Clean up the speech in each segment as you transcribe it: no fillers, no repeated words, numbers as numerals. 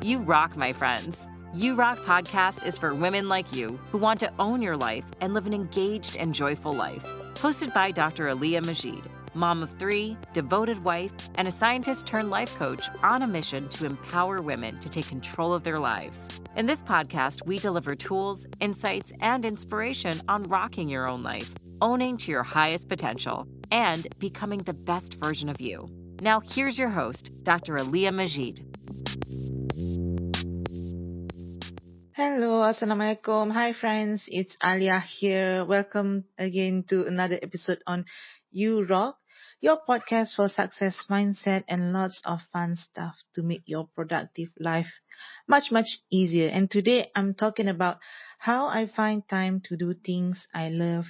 You rock, my friends. You Rock podcast is for women like you who want to own your life and live an engaged and joyful life. Hosted by Dr. Aliyah Majid, mom of 3, devoted wife, and a scientist turned life coach on a mission to empower women to take control of their lives. In this podcast, we deliver tools, insights, and inspiration on rocking your own life, owning to your highest potential, and becoming the best version of you. Now, here's your host, Dr. Aliyah Majid. Hello, Assalamualaikum. Hi friends, it's Alia here. Welcome again to another episode on You Rock, your podcast for success mindset and lots of fun stuff to make your productive life much easier. And today I'm talking about how I find time to do things I love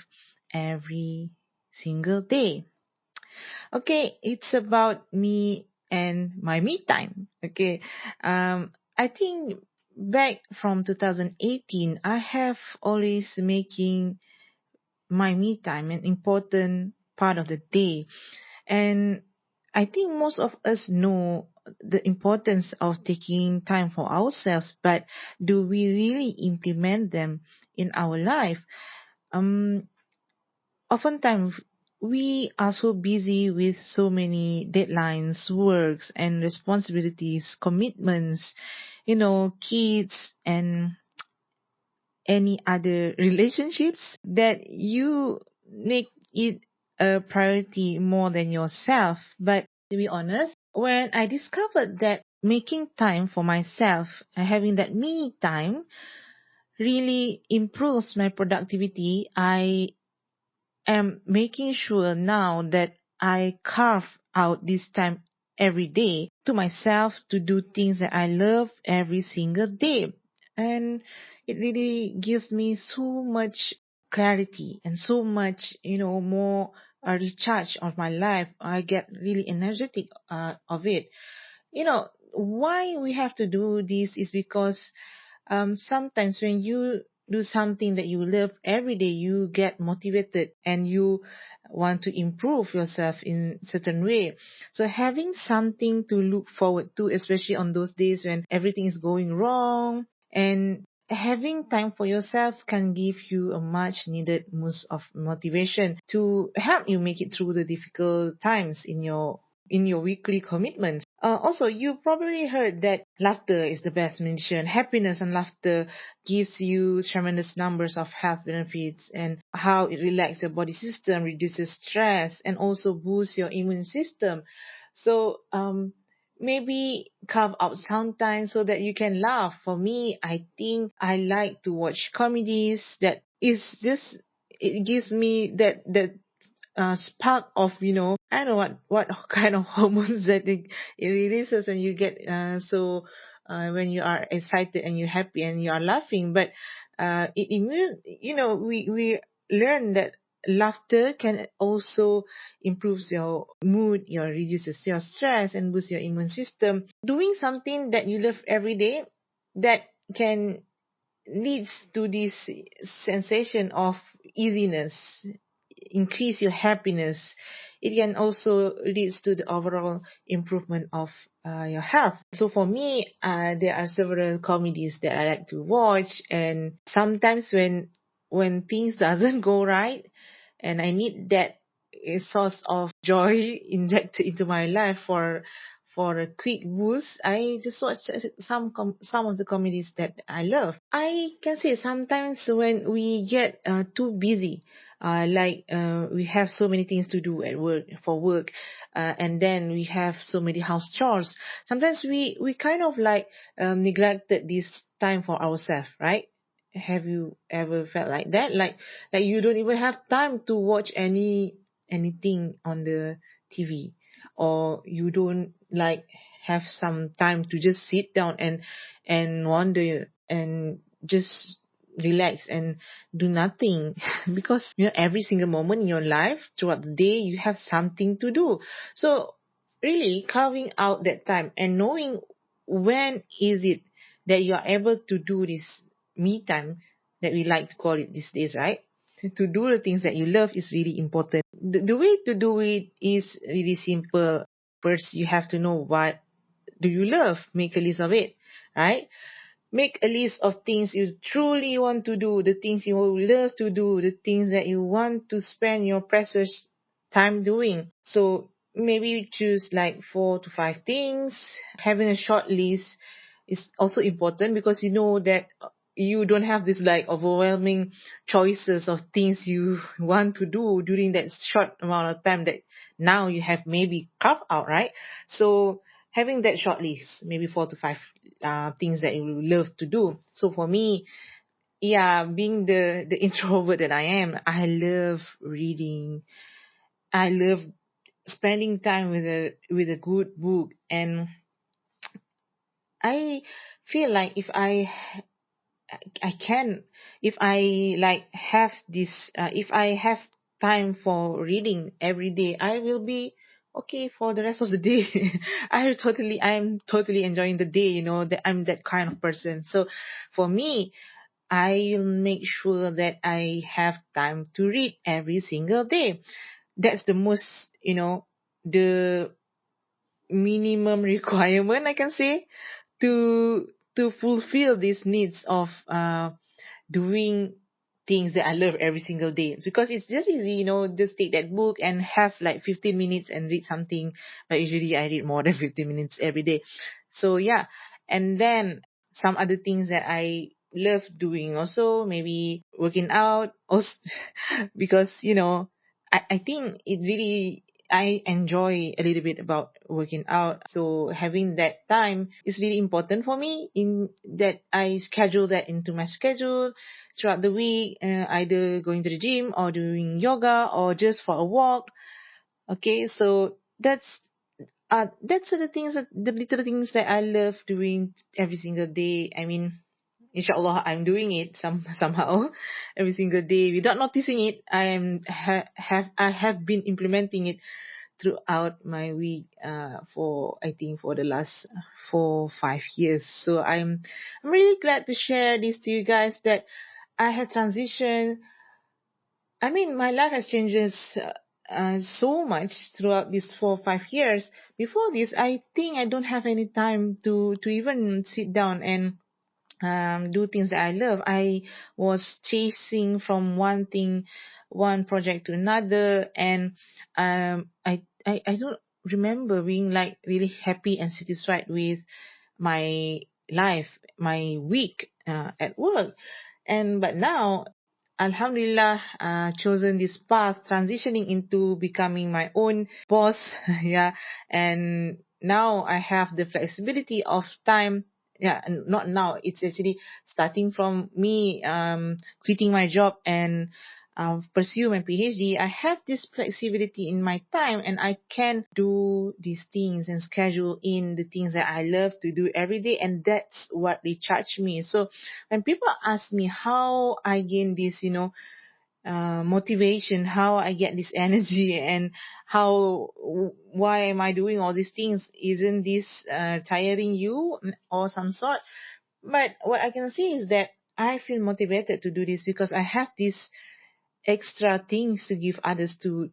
every single day. Okay, it's about me and my me time. Okay, I think back from 2018, I have always making my me time an important part of the day. And I think most of us know the importance of taking time for ourselves, but do we really implement them in our life? Oftentimes we are so busy with so many deadlines, works and responsibilities, commitments, kids and any other relationships that you make it a priority more than yourself. But to be honest, when I discovered that making time for myself and having that me time really improves my productivity, I am making sure now that I carve out this time every day to myself to do things that I love every single day. And it really gives me so much clarity and so much, more recharge of my life. I get really energetic of it. Why we have to do this is because sometimes when you do something that you love every day, you get motivated and you want to improve yourself in certain way. So having something to look forward to, especially on those days when everything is going wrong, and having time for yourself can give you a much needed boost of motivation to help you make it through the difficult times in your weekly commitments. Also, you probably heard that laughter is the best medicine. Happiness and laughter gives you tremendous numbers of health benefits, and how it relaxes your body system, reduces stress, and also boosts your immune system. So, maybe carve out some time so that you can laugh. For me, I think I like to watch comedies. That is just, it gives me that spark of, I don't know what kind of hormones that it releases, and you get when you are excited and you're happy and you are laughing. But we learn that laughter can also improves your mood, reduces your stress and boosts your immune system. Doing something that you love every day, that can leads to this sensation of easiness, increase your happiness. It can also leads to the overall improvement of your health. So for me, there are several comedies that I like to watch, and sometimes when things doesn't go right, and I need that source of joy injected into my life for a quick boost, I just watch some of the comedies that I love. I can say sometimes when we get too busy, we have so many things to do at work, and then we have so many house chores. Sometimes we kind of neglected this time for ourselves, right? Have you ever felt like that? Like you don't even have time to watch anything on the TV, or you don't have some time to just sit down and wonder and just relax and do nothing because every single moment in your life throughout the day you have something to do. So really carving out that time and knowing when is it that you are able to do this me time, that we like to call it these days, right? To do the things that you love is really important. The way to do it is really simple. First, you have to know what do you love? Make a list of it, right? Make a list of things you truly want to do, the things you will love to do, the things that you want to spend your precious time doing. So maybe you choose like 4 to 5 things. Having a short list is also important because you know that you don't have this like overwhelming choices of things you want to do during that short amount of time that now you have maybe carved out, right? So having that short list, maybe 4 to 5 things that you love to do. So for me, yeah, being the introvert that I am, I love reading. I love spending time with a good book, and I feel like I can, if I like have this, if I have time for reading every day, I will be okay for the rest of the day. I'm totally enjoying the day, that I'm that kind of person. So for me, I'll make sure that I have time to read every single day. That's the most, the minimum requirement I can say to fulfill these needs of doing things that I love every single day. It's because it's just easy, just take that book and have like 15 minutes and read something. But usually I read more than 15 minutes every day. So yeah. And then some other things that I love doing also, maybe working out also, because, I think it really, I enjoy a little bit about working out. So having that time is really important for me in that I schedule that into my schedule throughout the week, either going to the gym or doing yoga or just for a walk. Okay, so that's the things the little things that I love doing every single day. I mean, inshallah, I'm doing it somehow every single day without noticing it. I have been implementing it throughout my week for I think for the last 4 5 years. So I'm really glad to share this to you guys that I have transitioned. I mean, my life has changed so much throughout these 4 5 years. Before this, I think I don't have any time to even sit down and do things that I love. I was chasing from one project to another, and I don't remember being like really happy and satisfied with my life, my week at work. But now, Alhamdulillah, chosen this path, transitioning into becoming my own boss. Yeah, and now I have the flexibility of time. Yeah, and not now. It's actually starting from me quitting my job and pursue my PhD. I have this flexibility in my time, and I can do these things and schedule in the things that I love to do every day, and that's what recharge me. So when people ask me how I gain this, motivation, how I get this energy, and why am I doing all these things? Isn't this tiring you or some sort? But what I can say is that I feel motivated to do this because I have this extra things to give others, to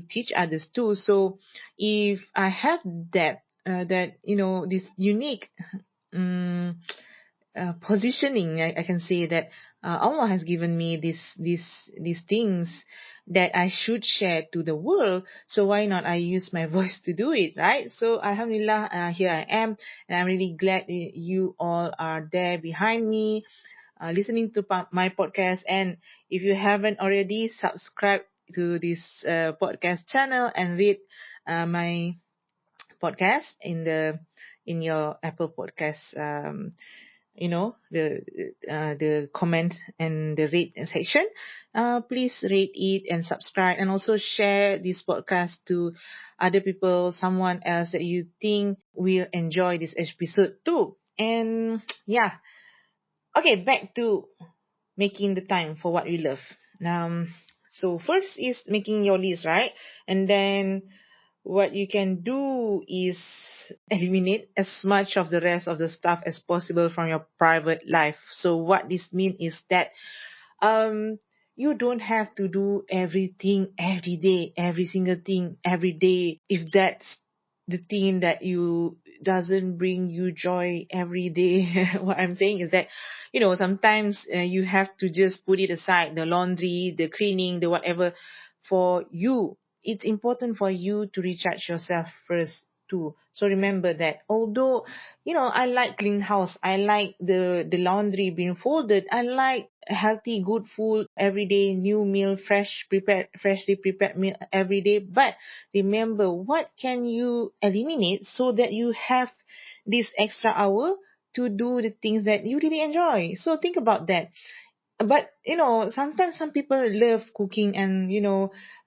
teach others too. So if I have that this unique um, positioning, I can say that Allah has given me these things that I should share to the world. So why not I use my voice to do it, right? So Alhamdulillah, here I am, and I'm really glad you all are there behind me, listening to my podcast. And if you haven't already, subscribe to this podcast channel and read my podcast in your Apple Podcast. The comment and the rate section. Please rate it and subscribe, and also share this podcast to other people, someone else that you think will enjoy this episode too. And yeah, okay, back to making the time for what we love. So first is making your list, right? And then what you can do is eliminate as much of the rest of the stuff as possible from your private life. So what this means is that um you don't have to do everything every day, every single thing every day. If that's the thing that you doesn't bring you joy every day. What I'm saying is that, sometimes you have to just put it aside, the laundry, the cleaning, the whatever, for you. It's important for you to recharge yourself first too. So remember that, although, I like clean house, I like the laundry being folded, I like healthy, good food every day, new meal, freshly prepared meal every day. But remember, what can you eliminate so that you have this extra hour to do the things that you really enjoy? So think about that. But sometimes some people love cooking and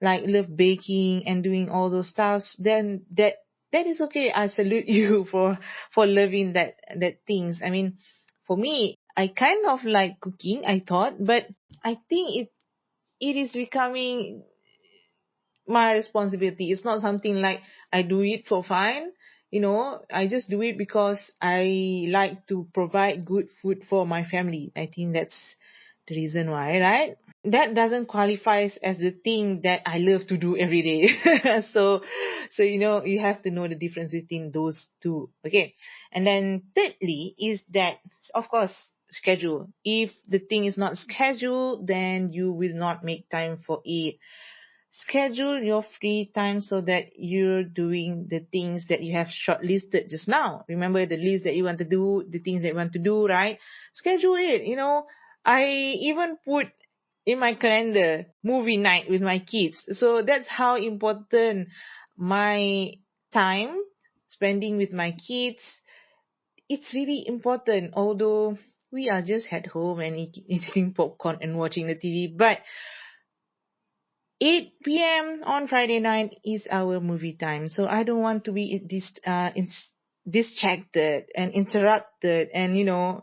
like love baking and doing all those stuffs. Then that is okay. I salute you for loving that things. I mean, for me, I kind of like cooking, I thought, but I think it is becoming my responsibility. It's not something like I do it for fun. I just do it because I like to provide good food for my family. I think that's the reason why, right? That doesn't qualify as the thing that I love to do every day. So you have to know the difference between those two. Okay. And then thirdly is that, of course, schedule. If the thing is not scheduled, then you will not make time for it. Schedule your free time so that you're doing the things that you have shortlisted just now. Remember the list that you want to do, the things that you want to do, right? Schedule it. I even put in my calendar movie night with my kids. So that's how important my time spending with my kids. It's really important, although we are just at home and eating popcorn and watching the TV. But 8 p.m. on Friday night is our movie time. So I don't want to be distracted and interrupted and,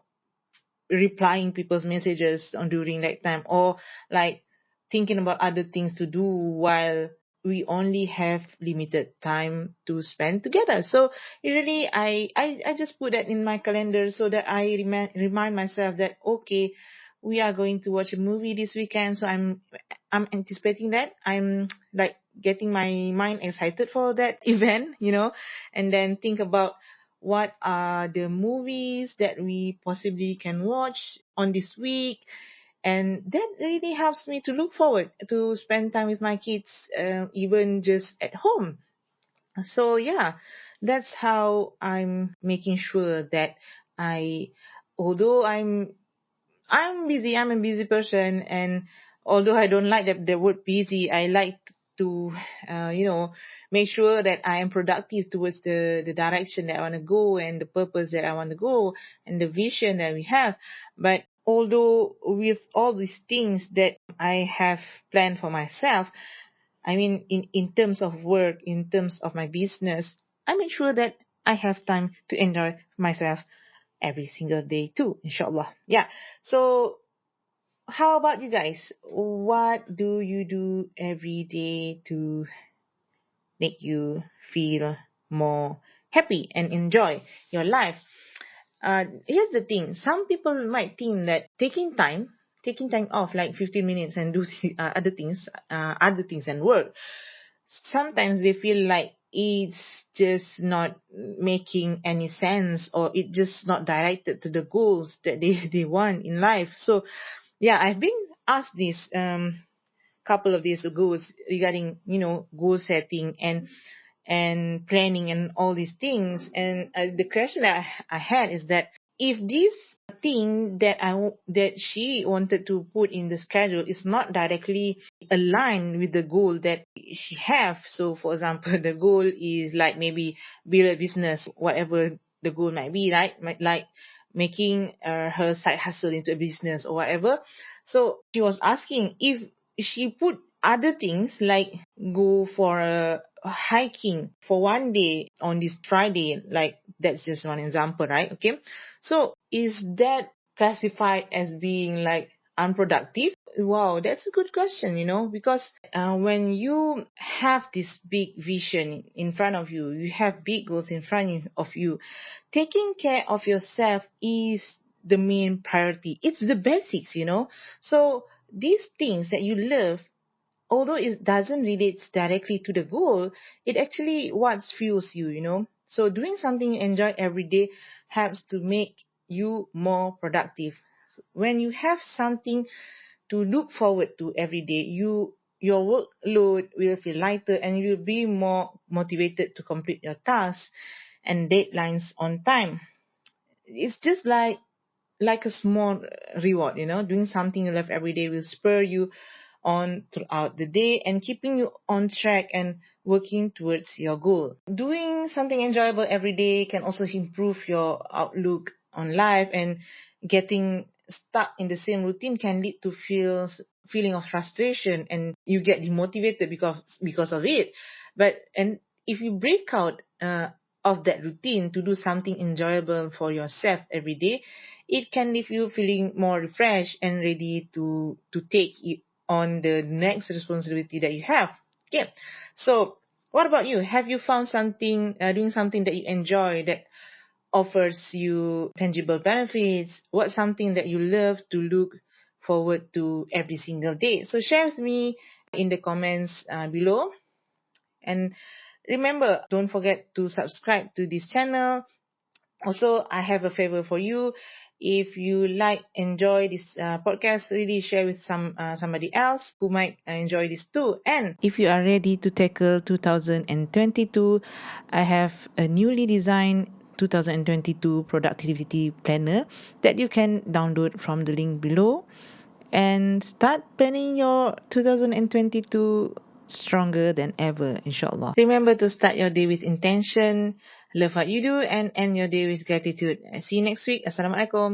replying people's messages on during that time, or like thinking about other things to do while we only have limited time to spend together. So usually I just put that in my calendar so that I remind myself that, okay, we are going to watch a movie this weekend. So I'm anticipating that. I'm like getting my mind excited for that event, and then think about what are the movies that we possibly can watch on this week. And that really helps me to look forward to spend time with my kids, even just at home. So yeah, that's how I'm making sure that I, although I'm busy. I'm a busy person, and although I don't like the word busy, I like to, make sure that I am productive towards the direction that I want to go and the purpose that I want to go and the vision that we have. But although with all these things that I have planned for myself, I mean, in terms of work, in terms of my business, I make sure that I have time to enjoy myself every single day too, inshallah. Yeah. So how about you guys? What do you do every day to make you feel more happy and enjoy your life? Here's the thing. Some people might think that taking time off like 15 minutes and do other things and work, sometimes they feel like it's just not making any sense, or it just not directed to the goals that they want in life. So yeah, I've been asked this couple of days ago regarding goal setting and planning and all these things. And the question that I had is that if this thing that she wanted to put in the schedule is not directly aligned with the goal that she have. So for example, the goal is like maybe build a business, whatever the goal might be, right? Like making her side hustle into a business or whatever. So she was asking if she put other things like go for a hiking for one day on this Friday, like that's just one example, right? Okay. So is that classified as being like unproductive? Wow, that's a good question, because when you have this big vision in front of you, you have big goals in front of you, taking care of yourself is the main priority. It's the basics. So these things that you love, although it doesn't relate directly to the goal, it actually what fuels you, So doing something you enjoy every day helps to make you more productive. So when you have something to look forward to every day, your workload will feel lighter and you'll be more motivated to complete your tasks and deadlines on time. It's just like a small reward, doing something you love every day will spur you on throughout the day and keeping you on track and working towards your goal. Doing something enjoyable every day can also improve your outlook on life, and getting stuck in the same routine can lead to feeling of frustration and you get demotivated because of it. But and if you break out of that routine to do something enjoyable for yourself every day, it can leave you feeling more refreshed and ready to take it on the next responsibility that you have. Okay. So what about you? Have you found something, doing something that you enjoy that offers you tangible benefits? What's something that you love to look forward to every single day? So share with me in the comments below. And remember, don't forget to subscribe to this channel. Also, I have a favor for you. If you enjoy this podcast, really share with somebody else who might enjoy this too. And if you are ready to tackle 2022, I have a newly designed 2022 productivity planner that you can download from the link below and start planning your 2022 stronger than ever, inshallah. Remember to start your day with intention, love what you do, and end your day with gratitude. See you next week. Assalamualaikum.